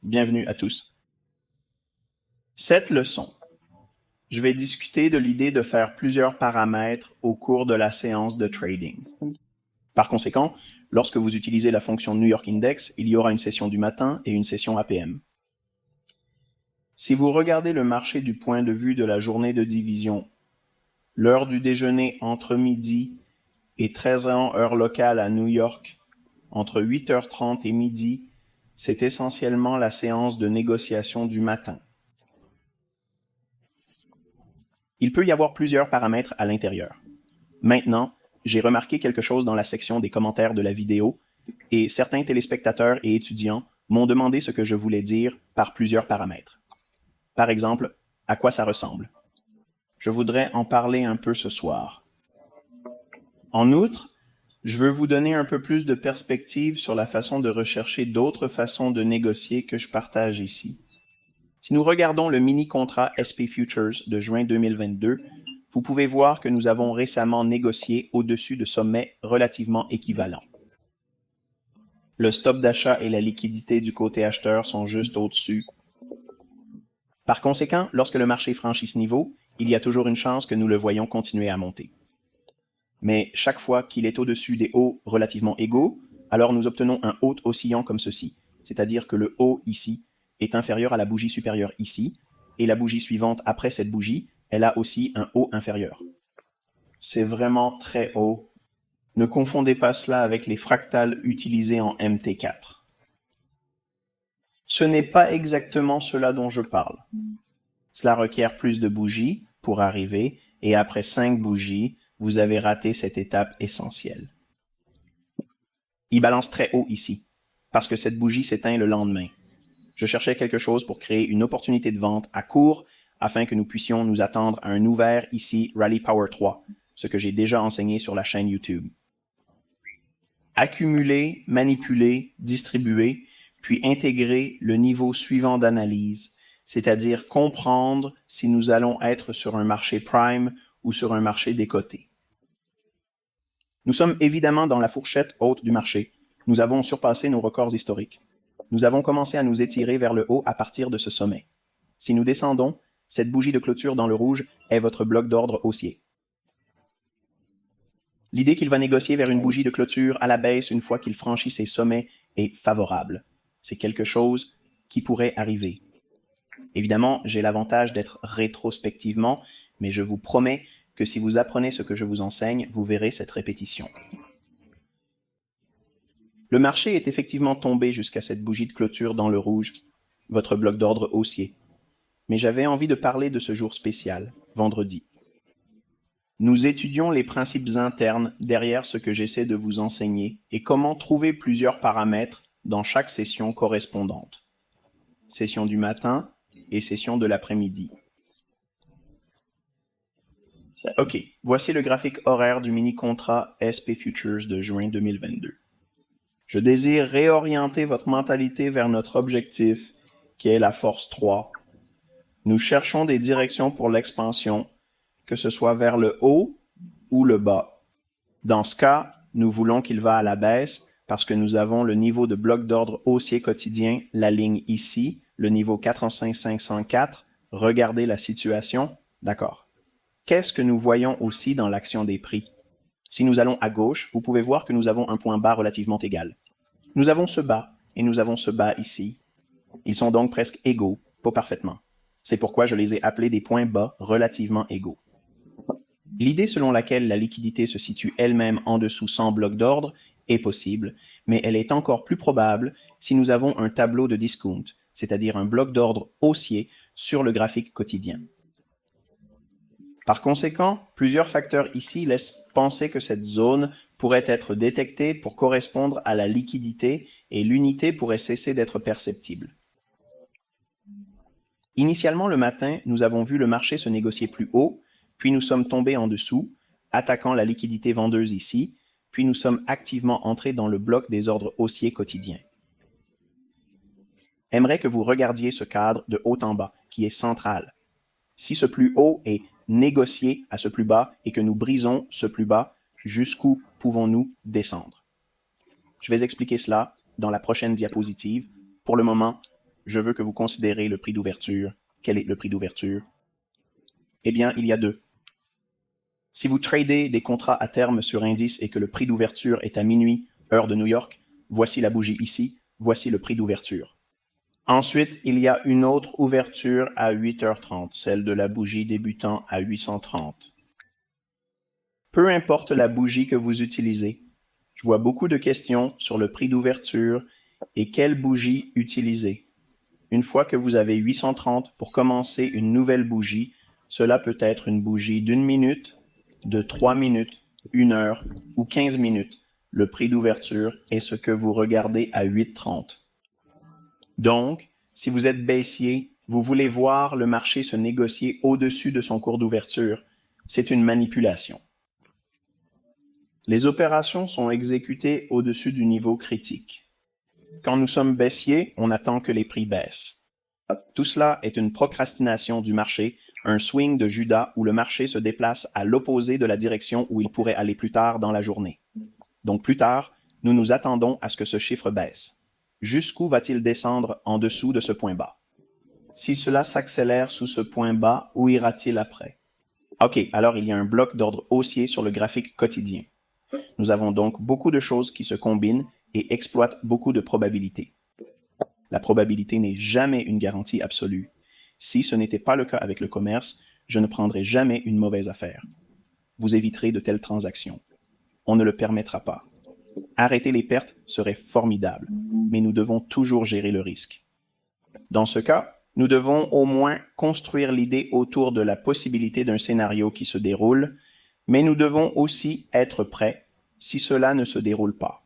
Bienvenue à tous. Cette leçon, je vais discuter de l'idée de faire plusieurs paramètres au cours de la séance de trading. Par conséquent, lorsque vous utilisez la fonction New York Index, il y aura une session du matin et une session APM. Si vous regardez le marché du point de vue de la journée de division, l'heure du déjeuner entre midi et 13h heure locale à New York, entre 8h30 et midi, c'est essentiellement la séance de négociation du matin. Il peut y avoir plusieurs paramètres à l'intérieur. Maintenant, j'ai remarqué quelque chose dans la section des commentaires de la vidéo et certains téléspectateurs et étudiants m'ont demandé ce que je voulais dire par plusieurs paramètres. Par exemple, à quoi ça ressemble? Je voudrais en parler un peu ce soir. En outre, je veux vous donner un peu plus de perspective sur la façon de rechercher d'autres façons de négocier que je partage ici. Si nous regardons le mini-contrat SP Futures de juin 2022, vous pouvez voir que nous avons récemment négocié au-dessus de sommets relativement équivalents. Le stop d'achat et la liquidité du côté acheteur sont juste au-dessus. Par conséquent, lorsque le marché franchit ce niveau, il y a toujours une chance que nous le voyons continuer à monter. Mais chaque fois qu'il est au-dessus des hauts relativement égaux, alors nous obtenons un haut oscillant comme ceci, c'est-à-dire que le haut ici est inférieur à la bougie supérieure ici, et la bougie suivante après cette bougie, elle a aussi un haut inférieur. C'est vraiment très haut. Ne confondez pas cela avec les fractales utilisées en MT4. Ce n'est pas exactement cela dont je parle. Cela requiert plus de bougies pour arriver, et après 5 bougies, vous avez raté cette étape essentielle. Il balance très haut ici, parce que cette bougie s'éteint le lendemain. Je cherchais quelque chose pour créer une opportunité de vente à court afin que nous puissions nous attendre à un ouvert ici Rally Power 3, ce que j'ai déjà enseigné sur la chaîne YouTube. Accumuler, manipuler, distribuer, puis intégrer le niveau suivant d'analyse, c'est-à-dire comprendre si nous allons être sur un marché prime ou sur un marché décoté. Nous sommes évidemment dans la fourchette haute du marché. Nous avons surpassé nos records historiques. Nous avons commencé à nous étirer vers le haut à partir de ce sommet. Si nous descendons, cette bougie de clôture dans le rouge est votre bloc d'ordre haussier. L'idée qu'il va négocier vers une bougie de clôture à la baisse une fois qu'il franchit ses sommets est favorable. C'est quelque chose qui pourrait arriver. Évidemment, j'ai l'avantage d'être rétrospectivement, mais je vous promets que si vous apprenez ce que je vous enseigne, vous verrez cette répétition. Le marché est effectivement tombé jusqu'à cette bougie de clôture dans le rouge, votre bloc d'ordre haussier. Mais j'avais envie de parler de ce jour spécial, vendredi. Nous étudions les principes internes derrière ce que j'essaie de vous enseigner et comment trouver plusieurs paramètres dans chaque session correspondante. Session du matin et session de l'après-midi. Ok, voici le graphique horaire du mini-contrat SP Futures de juin 2022. Je désire réorienter votre mentalité vers notre objectif, qui est la force 3. Nous cherchons des directions pour l'expansion, que ce soit vers le haut ou le bas. Dans ce cas, nous voulons qu'il va à la baisse parce que nous avons le niveau de bloc d'ordre haussier quotidien, la ligne ici, le niveau 45504. Regardez la situation. D'accord. Qu'est-ce que nous voyons aussi dans l'action des prix? Si nous allons à gauche, vous pouvez voir que nous avons un point bas relativement égal. Nous avons ce bas et nous avons ce bas ici. Ils sont donc presque égaux, pas parfaitement. C'est pourquoi je les ai appelés des points bas relativement égaux. L'idée selon laquelle la liquidité se situe elle-même en dessous sans bloc d'ordre est possible, mais elle est encore plus probable si nous avons un tableau de discount, c'est-à-dire un bloc d'ordre haussier sur le graphique quotidien. Par conséquent, plusieurs facteurs ici laissent penser que cette zone pourrait être détectée pour correspondre à la liquidité et l'unité pourrait cesser d'être perceptible. Initialement le matin, nous avons vu le marché se négocier plus haut, puis nous sommes tombés en dessous, attaquant la liquidité vendeuse ici, puis nous sommes activement entrés dans le bloc des ordres haussiers quotidiens. J'aimerais que vous regardiez ce cadre de haut en bas, qui est central. Si ce plus haut est négocié à ce plus bas et que nous brisons ce plus bas, jusqu'où pouvons-nous descendre? Je vais expliquer cela dans la prochaine diapositive. Pour le moment, je veux que vous considérez le prix d'ouverture. Quel est le prix d'ouverture? Eh bien, il y a deux. Si vous tradez des contrats à terme sur indice et que le prix d'ouverture est à minuit, heure de New York, voici la bougie ici, voici le prix d'ouverture. Ensuite, il y a une autre ouverture à 8h30, celle de la bougie débutant à 830. Peu importe la bougie que vous utilisez, je vois beaucoup de questions sur le prix d'ouverture et quelle bougie utiliser. Une fois que vous avez 830 pour commencer une nouvelle bougie, cela peut être une bougie d'1 minute, de 3 minutes, 1 heure ou 15 minutes. Le prix d'ouverture est ce que vous regardez à 8h30. Donc, si vous êtes baissier, vous voulez voir le marché se négocier au-dessus de son cours d'ouverture. C'est une manipulation. Les opérations sont exécutées au-dessus du niveau critique. Quand nous sommes baissiers, on attend que les prix baissent. Tout cela est une procrastination du marché, un swing de Judas où le marché se déplace à l'opposé de la direction où il pourrait aller plus tard dans la journée. Donc plus tard, nous nous attendons à ce que ce chiffre baisse. Jusqu'où va-t-il descendre en dessous de ce point bas? Si cela s'accélère sous ce point bas, où ira-t-il après? Ok, alors il y a un bloc d'ordre haussier sur le graphique quotidien. Nous avons donc beaucoup de choses qui se combinent et exploitent beaucoup de probabilités. La probabilité n'est jamais une garantie absolue. Si ce n'était pas le cas avec le commerce, je ne prendrais jamais une mauvaise affaire. Vous éviterez de telles transactions. On ne le permettra pas. Arrêter les pertes serait formidable, mais nous devons toujours gérer le risque. Dans ce cas, nous devons au moins construire l'idée autour de la possibilité d'un scénario qui se déroule, mais nous devons aussi être prêts si cela ne se déroule pas.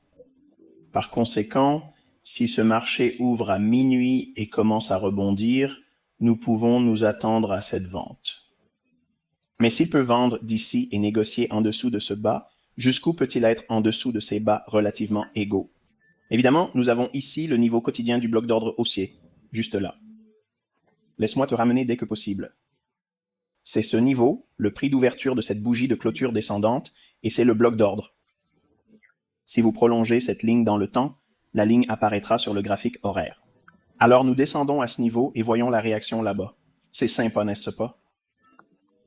Par conséquent, si ce marché ouvre à minuit et commence à rebondir, nous pouvons nous attendre à cette vente. Mais s'il peut vendre d'ici et négocier en dessous de ce bas, jusqu'où peut-il être en dessous de ces bas relativement égaux? Évidemment, nous avons ici le niveau quotidien du bloc d'ordre haussier, juste là. Laisse-moi te ramener dès que possible. C'est ce niveau, le prix d'ouverture de cette bougie de clôture descendante, et c'est le bloc d'ordre. Si vous prolongez cette ligne dans le temps, la ligne apparaîtra sur le graphique horaire. Alors nous descendons à ce niveau et voyons la réaction là-bas. C'est sympa, n'est-ce pas?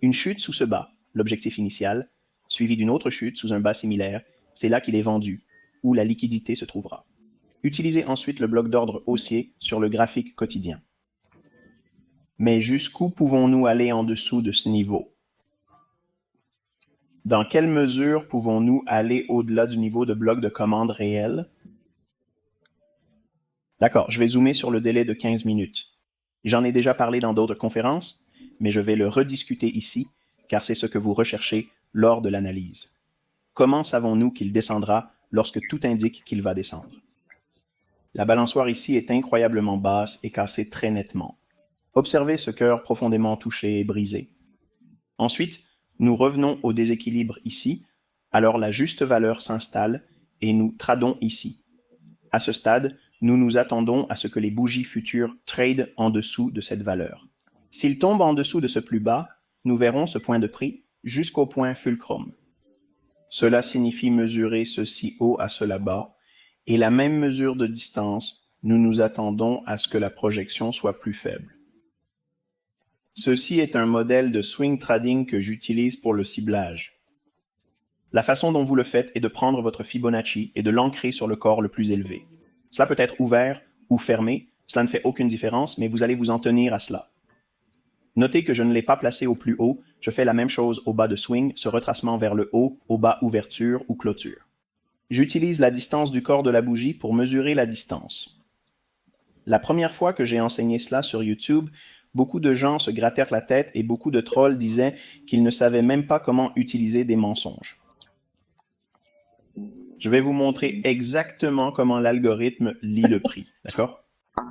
Une chute sous ce bas, l'objectif initial, suivi d'une autre chute sous un bas similaire, c'est là qu'il est vendu, où la liquidité se trouvera. Utilisez ensuite le bloc d'ordre haussier sur le graphique quotidien. Mais jusqu'où pouvons-nous aller en dessous de ce niveau? Dans quelle mesure pouvons-nous aller au-delà du niveau de bloc de commande réel? D'accord, je vais zoomer sur le délai de 15 minutes. J'en ai déjà parlé dans d'autres conférences, mais je vais le rediscuter ici, car c'est ce que vous recherchez lors de l'analyse. Comment savons-nous qu'il descendra lorsque tout indique qu'il va descendre? La balançoire ici est incroyablement basse et cassée très nettement. Observez ce cœur profondément touché et brisé. Ensuite, nous revenons au déséquilibre ici, alors la juste valeur s'installe et nous tradons ici. À ce stade, nous nous attendons à ce que les bougies futures tradent en dessous de cette valeur. S'ils tombent en dessous de ce plus bas, nous verrons ce point de prix jusqu'au point fulcrum. Cela signifie mesurer ceci haut à cela bas, et la même mesure de distance, nous nous attendons à ce que la projection soit plus faible. Ceci est un modèle de swing trading que j'utilise pour le ciblage. La façon dont vous le faites est de prendre votre Fibonacci et de l'ancrer sur le corps le plus élevé. Cela peut être ouvert ou fermé, cela ne fait aucune différence, mais vous allez vous en tenir à cela. Notez que je ne l'ai pas placé au plus haut, je fais la même chose au bas de swing, ce retracement vers le haut, au bas ouverture ou clôture. J'utilise la distance du corps de la bougie pour mesurer la distance. La première fois que j'ai enseigné cela sur YouTube, beaucoup de gens se grattèrent la tête et beaucoup de trolls disaient qu'ils ne savaient même pas comment utiliser des mensonges. Je vais vous montrer exactement comment l'algorithme lit le prix, d'accord?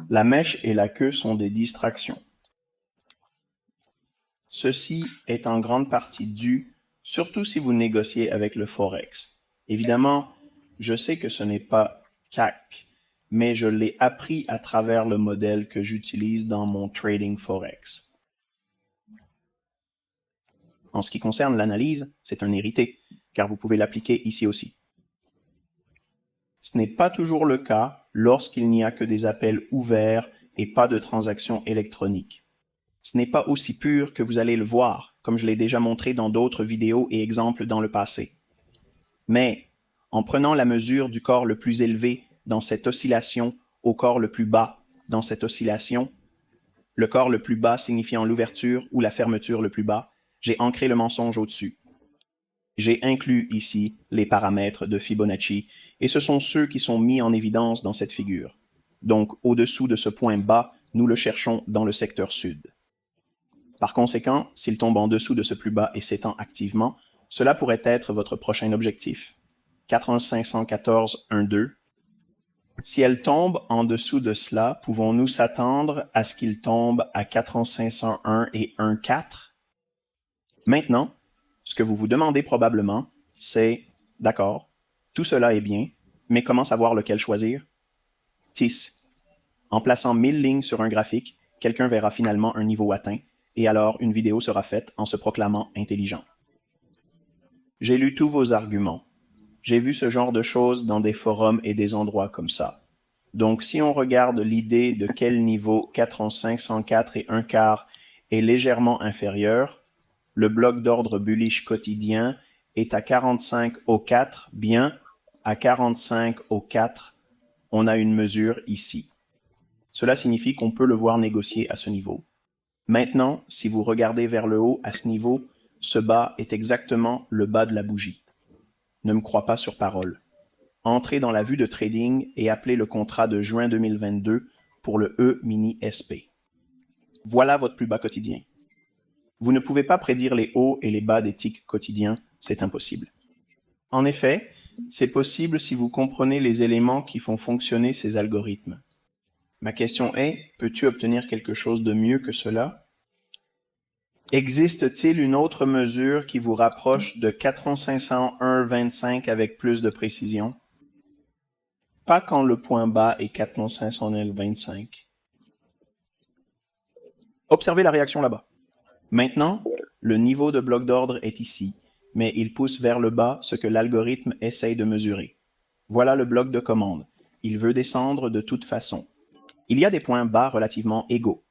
La mèche et la queue sont des distractions. Ceci est en grande partie dû, surtout si vous négociez avec le Forex. Évidemment, je sais que ce n'est pas CAC, mais je l'ai appris à travers le modèle que j'utilise dans mon trading Forex. En ce qui concerne l'analyse, c'est un hérité, car vous pouvez l'appliquer ici aussi. Ce n'est pas toujours le cas lorsqu'il n'y a que des appels ouverts et pas de transaction électronique. Ce n'est pas aussi pur que vous allez le voir, comme je l'ai déjà montré dans d'autres vidéos et exemples dans le passé. Mais, en prenant la mesure du corps le plus élevé dans cette oscillation au corps le plus bas dans cette oscillation, le corps le plus bas signifiant l'ouverture ou la fermeture le plus bas, j'ai ancré le mensonge au-dessus. J'ai inclus ici les paramètres de Fibonacci, et ce sont ceux qui sont mis en évidence dans cette figure. Donc, au-dessous de ce point bas, nous le cherchons dans le secteur sud. Par conséquent, s'il tombe en dessous de ce plus bas et s'étend activement, cela pourrait être votre prochain objectif. 4514.1.2. Si elle tombe en dessous de cela, pouvons-nous s'attendre à ce qu'il tombe à 4501 et 1.4? Maintenant, ce que vous vous demandez probablement, c'est « D'accord, tout cela est bien, mais comment savoir lequel choisir? » TIS. En plaçant 1000 lignes sur un graphique, quelqu'un verra finalement un niveau atteint, et alors une vidéo sera faite en se proclamant intelligent. J'ai lu tous vos arguments. J'ai vu ce genre de choses dans des forums et des endroits comme ça. Donc, si on regarde l'idée de quel niveau 4504 et 1/4 est légèrement inférieur, le bloc d'ordre bullish quotidien est à 45 au 4, bien, à 45 au 4, on a une mesure ici. Cela signifie qu'on peut le voir négocier à ce niveau. Maintenant, si vous regardez vers le haut à ce niveau, ce bas est exactement le bas de la bougie. Ne me crois pas sur parole. Entrez dans la vue de trading et appelez le contrat de juin 2022 pour le E-mini-SP. Voilà votre plus bas quotidien. Vous ne pouvez pas prédire les hauts et les bas des ticks quotidiens, c'est impossible. En effet, c'est possible si vous comprenez les éléments qui font fonctionner ces algorithmes. Ma question est, peux-tu obtenir quelque chose de mieux que cela? Existe-t-il une autre mesure qui vous rapproche de 4501.25 avec plus de précision? Pas quand le point bas est 4501.25. Observez la réaction là-bas. Maintenant, le niveau de bloc d'ordre est ici, mais il pousse vers le bas ce que l'algorithme essaye de mesurer. Voilà le bloc de commande. Il veut descendre de toute façon. Il y a des points bas relativement égaux.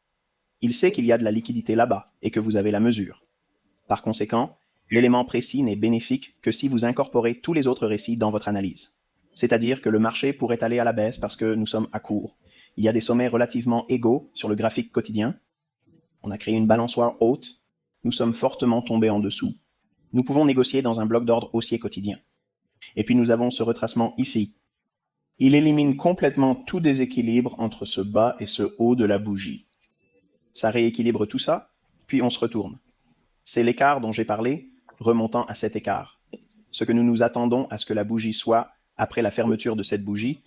Il sait qu'il y a de la liquidité là-bas et que vous avez la mesure. Par conséquent, l'élément précis n'est bénéfique que si vous incorporez tous les autres récits dans votre analyse. C'est-à-dire que le marché pourrait aller à la baisse parce que nous sommes à court. Il y a des sommets relativement égaux sur le graphique quotidien. On a créé une balançoire haute. Nous sommes fortement tombés en dessous. Nous pouvons négocier dans un bloc d'ordre haussier quotidien. Et puis nous avons ce retracement ici. Il élimine complètement tout déséquilibre entre ce bas et ce haut de la bougie. Ça rééquilibre tout ça, puis on se retourne. C'est l'écart dont j'ai parlé, remontant à cet écart. Ce que nous nous attendons à ce que la bougie soit, après la fermeture de cette bougie,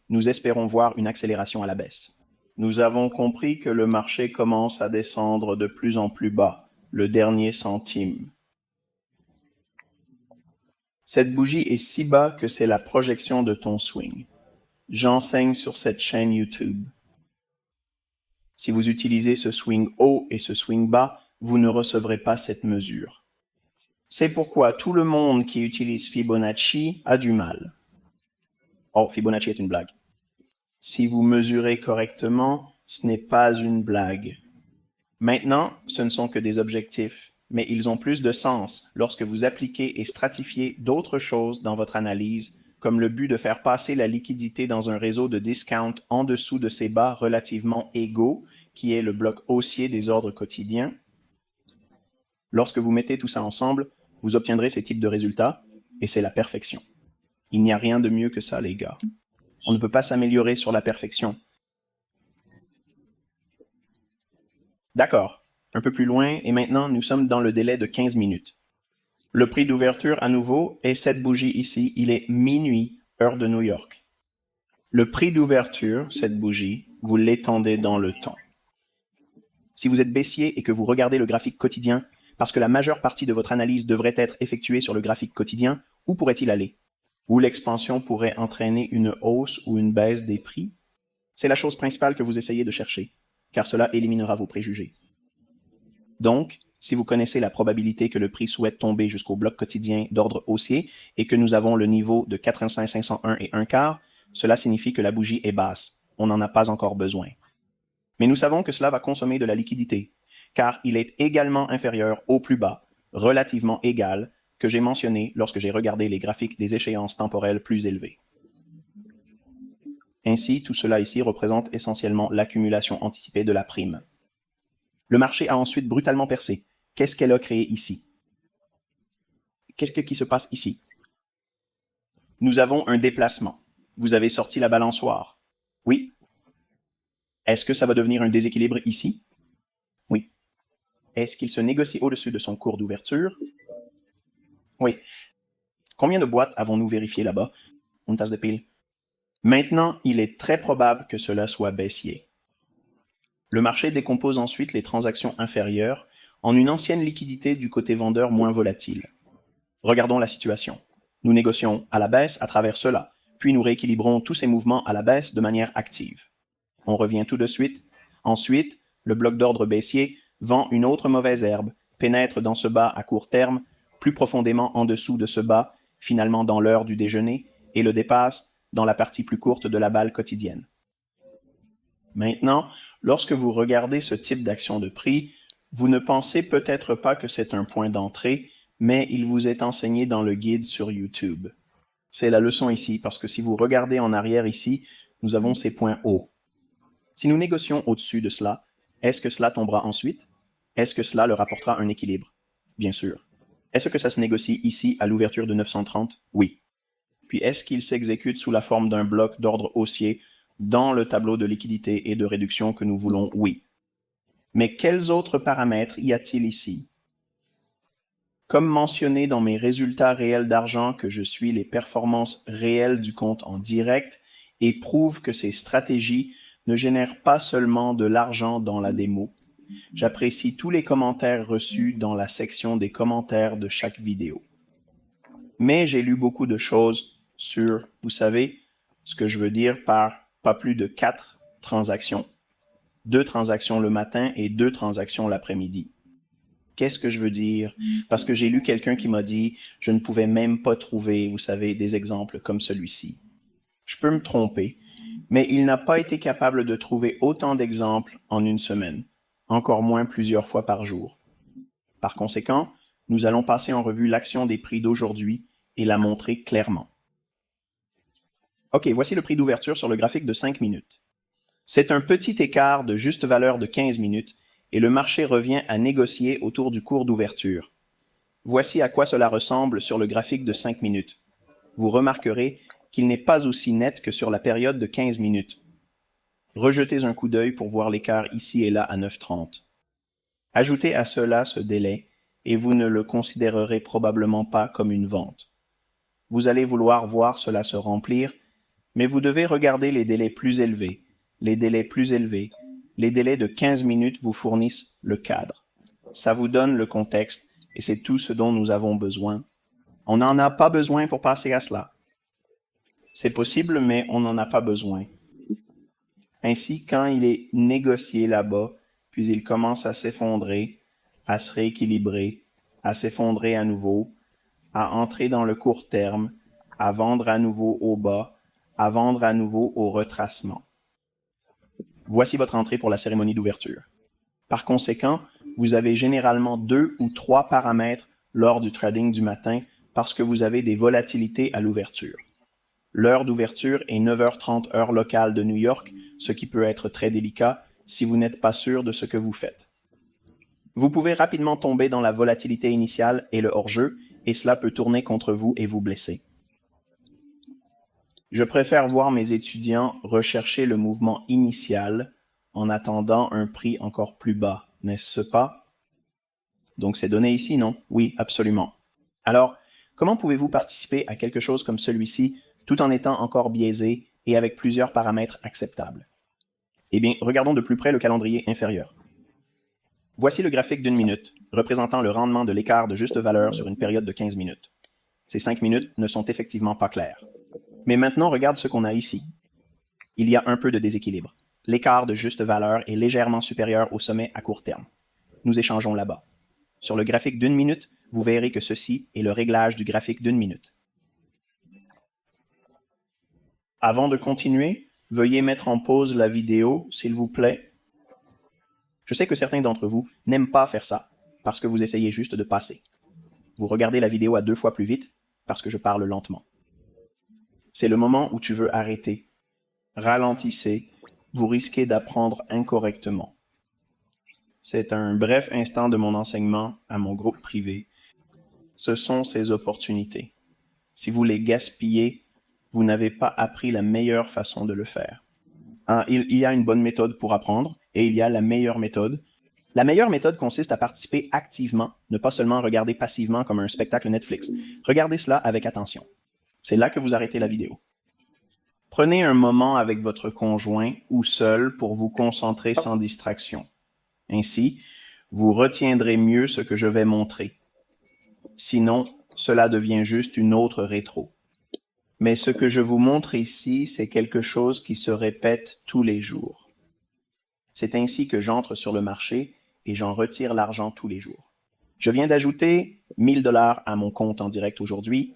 nous espérons voir une accélération à la baisse. Nous avons compris que le marché commence à descendre de plus en plus bas, le dernier centime. Cette bougie est si bas que c'est la projection de ton swing. J'enseigne sur cette chaîne YouTube. Si vous utilisez ce swing haut et ce swing bas, vous ne recevrez pas cette mesure. C'est pourquoi tout le monde qui utilise Fibonacci a du mal. Oh, Fibonacci est une blague. Si vous mesurez correctement, ce n'est pas une blague. Maintenant, ce ne sont que des objectifs, mais ils ont plus de sens lorsque vous appliquez et stratifiez d'autres choses dans votre analyse, comme le but de faire passer la liquidité dans un réseau de discount en dessous de ces bas relativement égaux, qui est le bloc haussier des ordres quotidiens. Lorsque vous mettez tout ça ensemble, vous obtiendrez ces types de résultats, et c'est la perfection. Il n'y a rien de mieux que ça, les gars. On ne peut pas s'améliorer sur la perfection. D'accord, un peu plus loin, et maintenant nous sommes dans le délai de 15 minutes. Le prix d'ouverture à nouveau est cette bougie ici, il est minuit, heure de New York. Le prix d'ouverture, cette bougie, vous l'étendez dans le temps. Si vous êtes baissier et que vous regardez le graphique quotidien, parce que la majeure partie de votre analyse devrait être effectuée sur le graphique quotidien, où pourrait-il aller? Où l'expansion pourrait entraîner une hausse ou une baisse des prix? C'est la chose principale que vous essayez de chercher, car cela éliminera vos préjugés. Donc, si vous connaissez la probabilité que le prix souhaite tomber jusqu'au bloc quotidien d'ordre haussier et que nous avons le niveau de 85 501 et 1/4, cela signifie que la bougie est basse. On n'en a pas encore besoin. Mais nous savons que cela va consommer de la liquidité, car il est également inférieur au plus bas, relativement égal, que j'ai mentionné lorsque j'ai regardé les graphiques des échéances temporelles plus élevées. Ainsi, tout cela ici représente essentiellement l'accumulation anticipée de la prime. Le marché a ensuite brutalement percé. Qu'est-ce qu'elle a créé ici? Qu'est-ce qui se passe ici? Nous avons un déplacement. Vous avez sorti la balançoire. Oui. Est-ce que ça va devenir un déséquilibre ici? Oui. Est-ce qu'il se négocie au-dessus de son cours d'ouverture? Oui. Combien de boîtes avons-nous vérifiées là-bas? Une tasse de pile. Maintenant, il est très probable que cela soit baissier. Le marché décompose ensuite les transactions inférieures en une ancienne liquidité du côté vendeur moins volatile. Regardons la situation. Nous négocions à la baisse à travers cela, puis nous rééquilibrons tous ces mouvements à la baisse de manière active. On revient tout de suite. Ensuite, le bloc d'ordre baissier vend une autre mauvaise herbe, pénètre dans ce bas à court terme, plus profondément en dessous de ce bas, finalement dans l'heure du déjeuner, et le dépasse dans la partie plus courte de la balle quotidienne. Maintenant, lorsque vous regardez ce type d'action de prix, vous ne pensez peut-être pas que c'est un point d'entrée, mais il vous est enseigné dans le guide sur YouTube. C'est la leçon ici, parce que si vous regardez en arrière ici, nous avons ces points hauts. Si nous négocions au-dessus de cela, est-ce que cela tombera ensuite? Est-ce que cela leur apportera un équilibre? Bien sûr. Est-ce que ça se négocie ici à l'ouverture de 930? Oui. Puis est-ce qu'il s'exécute sous la forme d'un bloc d'ordre haussier dans le tableau de liquidité et de réduction que nous voulons? Oui. Mais quels autres paramètres y a-t-il ici? Comme mentionné dans mes résultats réels d'argent que je suis les performances réelles du compte en direct et prouve que ces stratégies ne génèrent pas seulement de l'argent dans la démo. J'apprécie tous les commentaires reçus dans la section des commentaires de chaque vidéo. Mais j'ai lu beaucoup de choses sur, vous savez, ce que je veux dire par pas plus de 4 transactions. 2 transactions le matin et 2 transactions l'après-midi. Qu'est-ce que je veux dire? Parce que j'ai lu quelqu'un qui m'a dit « Je ne pouvais même pas trouver, vous savez, des exemples comme celui-ci. » Je peux me tromper, mais il n'a pas été capable de trouver autant d'exemples en une semaine, encore moins plusieurs fois par jour. Par conséquent, nous allons passer en revue l'action des prix d'aujourd'hui et la montrer clairement. OK, voici le prix d'ouverture sur le graphique de 5 minutes. C'est un petit écart de juste valeur de 15 minutes et le marché revient à négocier autour du cours d'ouverture. Voici à quoi cela ressemble sur le graphique de 5 minutes. Vous remarquerez qu'il n'est pas aussi net que sur la période de 15 minutes. Rejetez un coup d'œil pour voir l'écart ici et là à 9,30. Ajoutez à cela ce délai et vous ne le considérerez probablement pas comme une vente. Vous allez vouloir voir cela se remplir, mais vous devez regarder les délais plus élevés. Les délais plus élevés, les délais de 15 minutes vous fournissent le cadre. Ça vous donne le contexte et c'est tout ce dont nous avons besoin. On n'en a pas besoin pour passer à cela. C'est possible, mais on n'en a pas besoin. Ainsi, quand il est négocié là-bas, puis il commence à s'effondrer, à se rééquilibrer, à s'effondrer à nouveau, à entrer dans le court terme, à vendre à nouveau au bas, à vendre à nouveau au retracement. Voici votre entrée pour la cérémonie d'ouverture. Par conséquent, vous avez généralement 2 ou 3 paramètres lors du trading du matin parce que vous avez des volatilités à l'ouverture. L'heure d'ouverture est 9h30 heure locale de New York, ce qui peut être très délicat si vous n'êtes pas sûr de ce que vous faites. Vous pouvez rapidement tomber dans la volatilité initiale et le hors-jeu, et cela peut tourner contre vous et vous blesser. Je préfère voir mes étudiants rechercher le mouvement initial en attendant un prix encore plus bas, n'est-ce pas? Donc c'est donné ici, non? Oui, absolument. Alors, comment pouvez-vous participer à quelque chose comme celui-ci tout en étant encore biaisé et avec plusieurs paramètres acceptables? Eh bien, regardons de plus près le calendrier inférieur. Voici le graphique d'1 minute, représentant le rendement de l'écart de juste valeur sur une période de 15 minutes. Ces 5 minutes ne sont effectivement pas claires. Mais maintenant, regarde ce qu'on a ici. Il y a un peu de déséquilibre. L'écart de juste valeur est légèrement supérieur au sommet à court terme. Nous échangeons là-bas. Sur le graphique d'1 minute, vous verrez que ceci est le réglage du graphique d'1 minute. Avant de continuer, veuillez mettre en pause la vidéo, s'il vous plaît. Je sais que certains d'entre vous n'aiment pas faire ça parce que vous essayez juste de passer. Vous regardez la vidéo à 2 fois plus vite parce que je parle lentement. C'est le moment où tu veux arrêter. Ralentissez, vous risquez d'apprendre incorrectement. C'est un bref instant de mon enseignement à mon groupe privé. Ce sont ces opportunités. Si vous les gaspillez, vous n'avez pas appris la meilleure façon de le faire. Il y a une bonne méthode pour apprendre et il y a la meilleure méthode. La meilleure méthode consiste à participer activement, ne pas seulement regarder passivement comme un spectacle Netflix. Regardez cela avec attention. C'est là que vous arrêtez la vidéo. Prenez un moment avec votre conjoint ou seul pour vous concentrer sans distraction. Ainsi, vous retiendrez mieux ce que je vais montrer. Sinon, cela devient juste une autre rétro. Mais ce que je vous montre ici, c'est quelque chose qui se répète tous les jours. C'est ainsi que j'entre sur le marché et j'en retire l'argent tous les jours. Je viens d'ajouter 1000 $ à mon compte en direct aujourd'hui.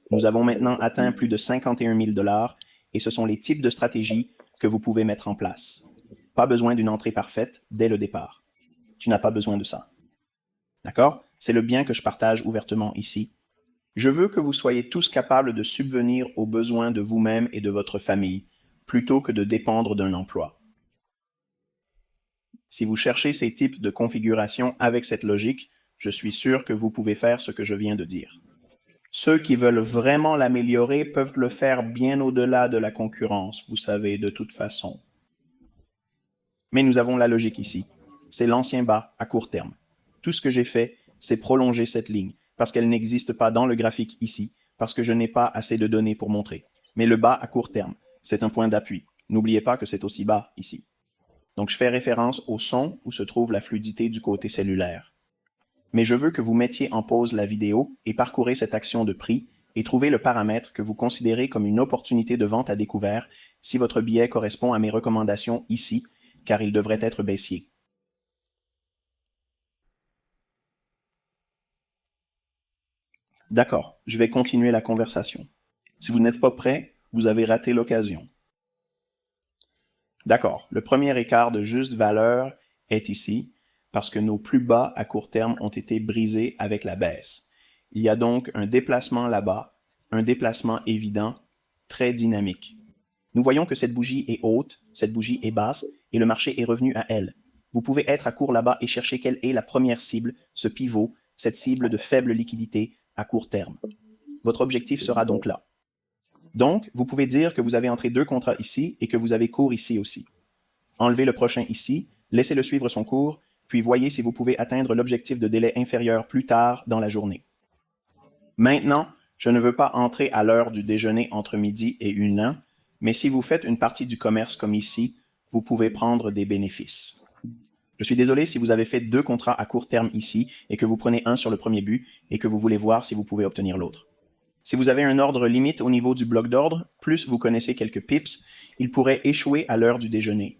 Nous avons maintenant atteint plus de 51 000 $ et ce sont les types de stratégies que vous pouvez mettre en place. Pas besoin d'une entrée parfaite dès le départ. Tu n'as pas besoin de ça. D'accord? C'est le bien que je partage ouvertement ici. Je veux que vous soyez tous capables de subvenir aux besoins de vous-même et de votre famille, plutôt que de dépendre d'un emploi. Si vous cherchez ces types de configurations avec cette logique, je suis sûr que vous pouvez faire ce que je viens de dire. Ceux qui veulent vraiment l'améliorer peuvent le faire bien au-delà de la concurrence, vous savez, de toute façon. Mais nous avons la logique ici. C'est l'ancien bas à court terme. Tout ce que j'ai fait, c'est prolonger cette ligne, parce qu'elle n'existe pas dans le graphique ici, parce que je n'ai pas assez de données pour montrer. Mais le bas à court terme, c'est un point d'appui. N'oubliez pas que c'est aussi bas ici. Donc je fais référence au son où se trouve la fluidité du côté cellulaire. Mais je veux que vous mettiez en pause la vidéo et parcourez cette action de prix et trouvez le paramètre que vous considérez comme une opportunité de vente à découvert si votre billet correspond à mes recommandations ici, car il devrait être baissier. D'accord, je vais continuer la conversation. Si vous n'êtes pas prêt, vous avez raté l'occasion. D'accord, le premier écart de juste valeur est ici, parce que nos plus bas à court terme ont été brisés avec la baisse. Il y a donc un déplacement là-bas, un déplacement évident, très dynamique. Nous voyons que cette bougie est haute, cette bougie est basse, et le marché est revenu à elle. Vous pouvez être à court là-bas et chercher quelle est la première cible, ce pivot, cette cible de faible liquidité à court terme. Votre objectif sera donc là. Donc, vous pouvez dire que vous avez entré 2 contrats ici et que vous avez cours ici aussi. Enlevez le prochain ici, laissez-le suivre son cours, puis voyez si vous pouvez atteindre l'objectif de délai inférieur plus tard dans la journée. Maintenant, je ne veux pas entrer à l'heure du déjeuner entre midi et 1h, mais si vous faites une partie du commerce comme ici, vous pouvez prendre des bénéfices. Je suis désolé si vous avez fait 2 contrats à court terme ici et que vous prenez un sur le premier but et que vous voulez voir si vous pouvez obtenir l'autre. Si vous avez un ordre limite au niveau du bloc d'ordre, plus vous connaissez quelques pips, il pourrait échouer à l'heure du déjeuner.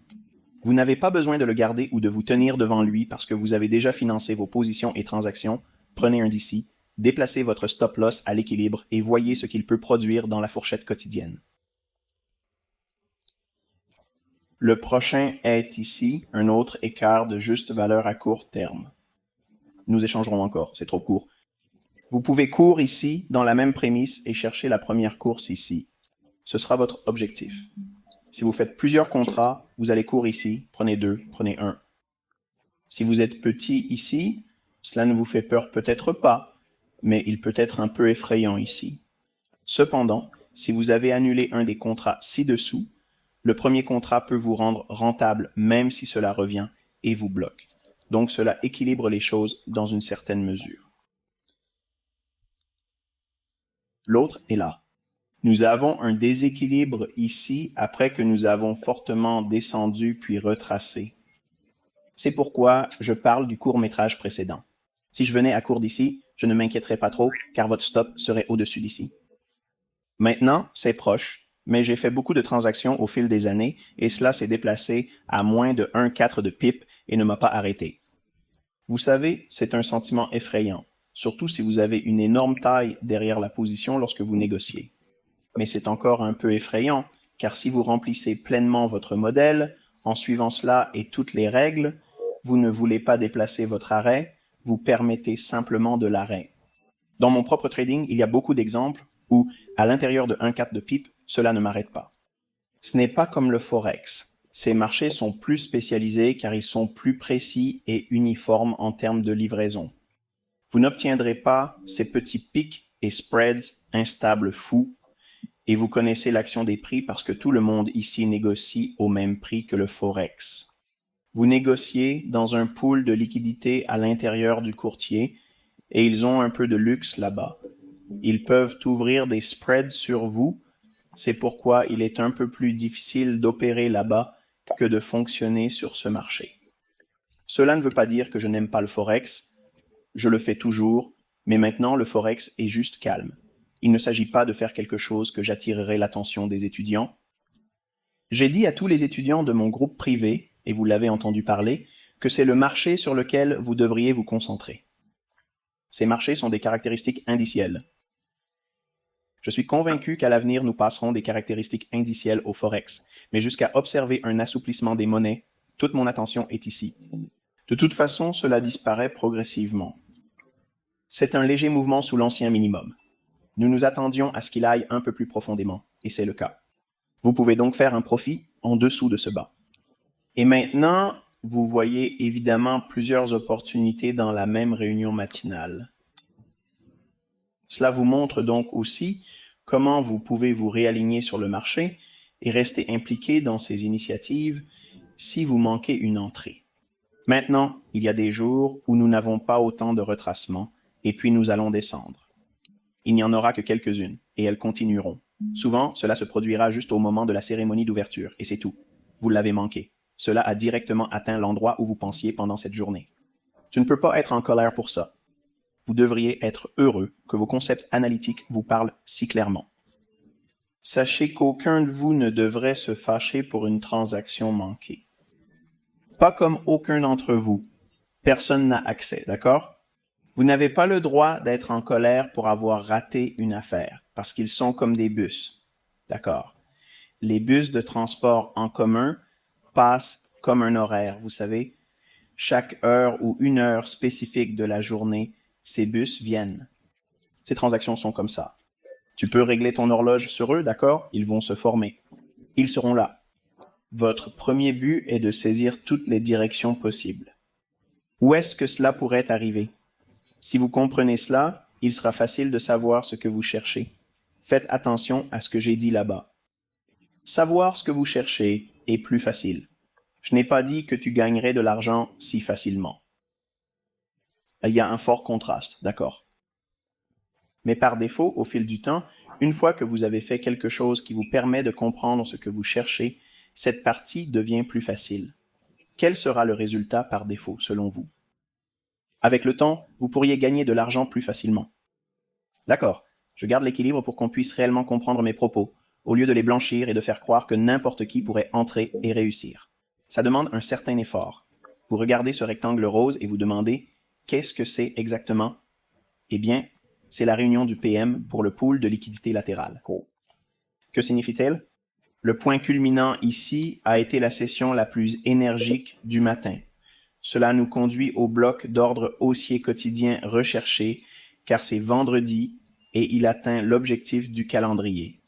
Vous n'avez pas besoin de le garder ou de vous tenir devant lui parce que vous avez déjà financé vos positions et transactions. Prenez un d'ici, déplacez votre stop loss à l'équilibre et voyez ce qu'il peut produire dans la fourchette quotidienne. Le prochain est ici un autre écart de juste valeur à court terme. Nous échangerons encore, c'est trop court. Vous pouvez court ici, dans la même prémisse, et chercher la première course ici. Ce sera votre objectif. Si vous faites plusieurs contrats, vous allez court ici, prenez 2, prenez 1. Si vous êtes petit ici, cela ne vous fait peur peut-être pas, mais il peut être un peu effrayant ici. Cependant, si vous avez annulé un des contrats ci-dessous, le premier contrat peut vous rendre rentable même si cela revient et vous bloque. Donc cela équilibre les choses dans une certaine mesure. L'autre est là. Nous avons un déséquilibre ici après que nous avons fortement descendu puis retracé. C'est pourquoi je parle du court-métrage précédent. Si je venais à court d'ici, je ne m'inquiéterais pas trop car votre stop serait au-dessus d'ici. Maintenant, c'est proche, mais j'ai fait beaucoup de transactions au fil des années et cela s'est déplacé à moins de 1,4 de pip et ne m'a pas arrêté. Vous savez, c'est un sentiment effrayant, surtout si vous avez une énorme taille derrière la position lorsque vous négociez. Mais c'est encore un peu effrayant, car si vous remplissez pleinement votre modèle, en suivant cela et toutes les règles, vous ne voulez pas déplacer votre arrêt, vous permettez simplement de l'arrêt. Dans mon propre trading, il y a beaucoup d'exemples où, à l'intérieur de 1/4 de pipe, cela ne m'arrête pas. Ce n'est pas comme le Forex. Ces marchés sont plus spécialisés car ils sont plus précis et uniformes en termes de livraison. Vous n'obtiendrez pas ces petits pics et spreads instables fous, et vous connaissez l'action des prix parce que tout le monde ici négocie au même prix que le Forex. Vous négociez dans un pool de liquidités à l'intérieur du courtier, et ils ont un peu de luxe là-bas. Ils peuvent ouvrir des spreads sur vous, c'est pourquoi il est un peu plus difficile d'opérer là-bas que de fonctionner sur ce marché. Cela ne veut pas dire que je n'aime pas le Forex, je le fais toujours, mais maintenant le Forex est juste calme. Il ne s'agit pas de faire quelque chose que j'attirerai l'attention des étudiants. J'ai dit à tous les étudiants de mon groupe privé, et vous l'avez entendu parler, que c'est le marché sur lequel vous devriez vous concentrer. Ces marchés sont des caractéristiques indicielles. Je suis convaincu qu'à l'avenir, nous passerons des caractéristiques indicielles au Forex, mais jusqu'à observer un assouplissement des monnaies, toute mon attention est ici. De toute façon, cela disparaît progressivement. C'est un léger mouvement sous l'ancien minimum. Nous nous attendions à ce qu'il aille un peu plus profondément, et c'est le cas. Vous pouvez donc faire un profit en dessous de ce bas. Et maintenant, vous voyez évidemment plusieurs opportunités dans la même réunion matinale. Cela vous montre donc aussi comment vous pouvez vous réaligner sur le marché et rester impliqué dans ces initiatives si vous manquez une entrée. Maintenant, il y a des jours où nous n'avons pas autant de retracements, et puis nous allons descendre. Il n'y en aura que quelques-unes, et elles continueront. Souvent, cela se produira juste au moment de la cérémonie d'ouverture, et c'est tout. Vous l'avez manqué. Cela a directement atteint l'endroit où vous pensiez pendant cette journée. Tu ne peux pas être en colère pour ça. Vous devriez être heureux que vos concepts analytiques vous parlent si clairement. Sachez qu'aucun de vous ne devrait se fâcher pour une transaction manquée. Pas comme aucun d'entre vous. Personne n'a accès, d'accord? Vous n'avez pas le droit d'être en colère pour avoir raté une affaire, parce qu'ils sont comme des bus. D'accord. Les bus de transport en commun passent comme un horaire, vous savez. Chaque heure ou une heure spécifique de la journée, ces bus viennent. Ces transactions sont comme ça. Tu peux régler ton horloge sur eux, d'accord? Ils vont se former. Ils seront là. Votre premier but est de saisir toutes les directions possibles. Où est-ce que cela pourrait arriver? Si vous comprenez cela, il sera facile de savoir ce que vous cherchez. Faites attention à ce que j'ai dit là-bas. Savoir ce que vous cherchez est plus facile. Je n'ai pas dit que tu gagnerais de l'argent si facilement. Il y a un fort contraste, d'accord. Mais par défaut, au fil du temps, une fois que vous avez fait quelque chose qui vous permet de comprendre ce que vous cherchez, cette partie devient plus facile. Quel sera le résultat par défaut, selon vous? Avec le temps, vous pourriez gagner de l'argent plus facilement. D'accord, je garde l'équilibre pour qu'on puisse réellement comprendre mes propos, au lieu de les blanchir et de faire croire que n'importe qui pourrait entrer et réussir. Ça demande un certain effort. Vous regardez ce rectangle rose et vous demandez « Qu'est-ce que c'est exactement ?» Eh bien, c'est la réunion du PM pour le pool de liquidité latérale. Que signifie-t-elle? Le point culminant ici a été la session la plus énergique du matin. Cela nous conduit au bloc d'ordre haussier quotidien recherché, car c'est vendredi et il atteint l'objectif du calendrier.